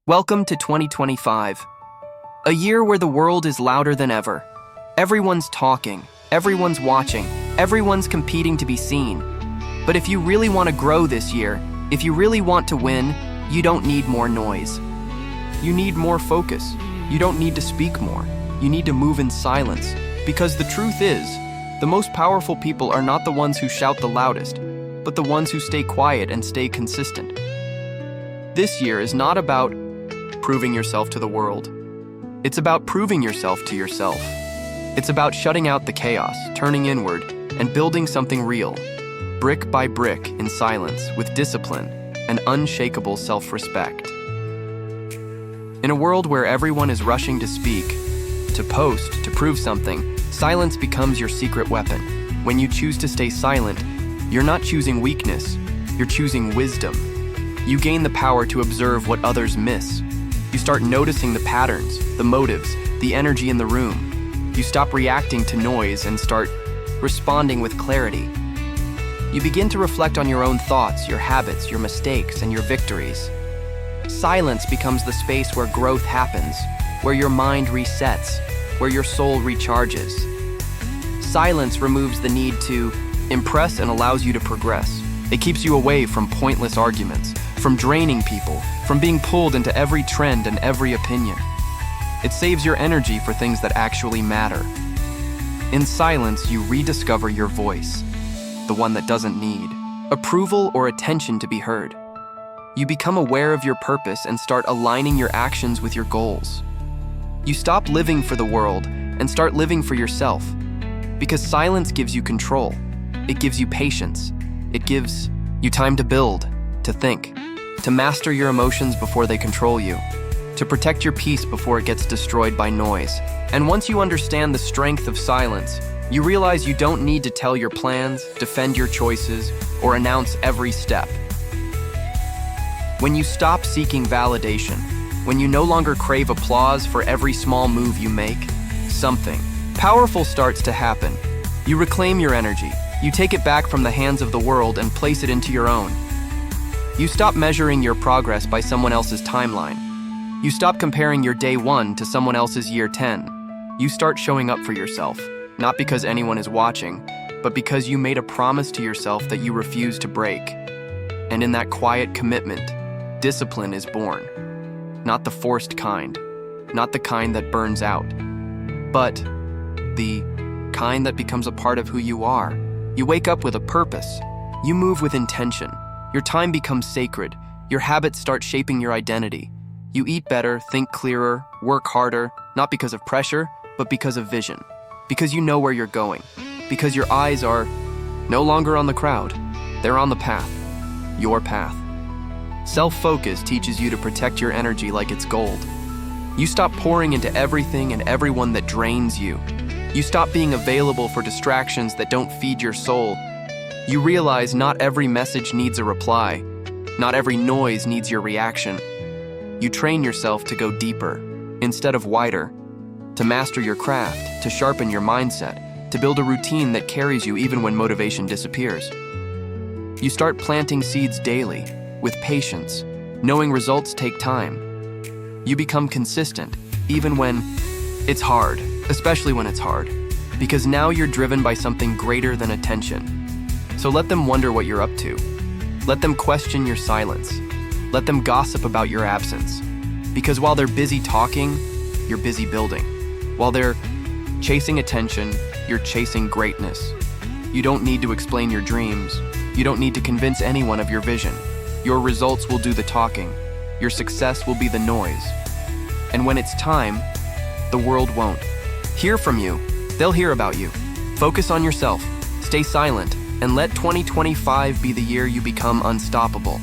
Welcome to 2025, a year where the world is louder than ever. Everyone's talking, everyone's watching, everyone's competing to be seen. But if you really want to grow this year, if you really want to win, you don't need more noise. You need more focus. You don't need to speak more. You need to move in silence. Because the truth is, the most powerful people are not the ones who shout the loudest, but the ones who stay quiet and stay consistent. This year is not about proving yourself to the world. It's about proving yourself to yourself. It's about shutting out the chaos, turning inward, and building something real, brick by brick in silence, with discipline and unshakable self-respect. In a world where everyone is rushing to speak, to post, to prove something, silence becomes your secret weapon. When you choose to stay silent, you're not choosing weakness, you're choosing wisdom. You gain the power to observe what others miss. You start noticing the patterns, the motives, the energy in the room. You stop reacting to noise and start responding with clarity. You begin to reflect on your own thoughts, your habits, your mistakes, and your victories. Silence becomes the space where growth happens, where your mind resets, where your soul recharges. Silence removes the need to impress and allows you to progress. It keeps you away from pointless arguments, from draining people, from being pulled into every trend and every opinion. It saves your energy for things that actually matter. In silence, you rediscover your voice, the one that doesn't need approval or attention to be heard. You become aware of your purpose and start aligning your actions with your goals. You stop living for the world and start living for yourself, because silence gives you control. It gives you patience. It gives you time to build, to think, to master your emotions before they control you, to protect your peace before it gets destroyed by noise. And once you understand the strength of silence, you realize you don't need to tell your plans, defend your choices, or announce every step. When you stop seeking validation, when you no longer crave applause for every small move you make, something powerful starts to happen. You reclaim your energy. You take it back from the hands of the world and place it into your own. You stop measuring your progress by someone else's timeline. You stop comparing your day 1 to someone else's year 10. You start showing up for yourself, not because anyone is watching, but because you made a promise to yourself that you refuse to break. And in that quiet commitment, discipline is born. Not the forced kind, not the kind that burns out, but the kind that becomes a part of who you are. You wake up with a purpose. You move with intention. Your time becomes sacred. Your habits start shaping your identity. You eat better, think clearer, work harder, not because of pressure, but because of vision. Because you know where you're going. Because your eyes are no longer on the crowd. They're on the path. Your path. Self-focus teaches you to protect your energy like it's gold. You stop pouring into everything and everyone that drains you. You stop being available for distractions that don't feed your soul. You realize not every message needs a reply. Not every noise needs your reaction. You train yourself to go deeper instead of wider, to master your craft, to sharpen your mindset, to build a routine that carries you even when motivation disappears. You start planting seeds daily, with patience, knowing results take time. You become consistent, even when it's hard, especially when it's hard, because now you're driven by something greater than attention. So let them wonder what you're up to. Let them question your silence. Let them gossip about your absence. Because while they're busy talking, you're busy building. While they're chasing attention, you're chasing greatness. You don't need to explain your dreams. You don't need to convince anyone of your vision. Your results will do the talking. Your success will be the noise. And when it's time, the world won't hear from you. They'll hear about you. Focus on yourself. Stay silent. And let 2025 be the year you become unstoppable.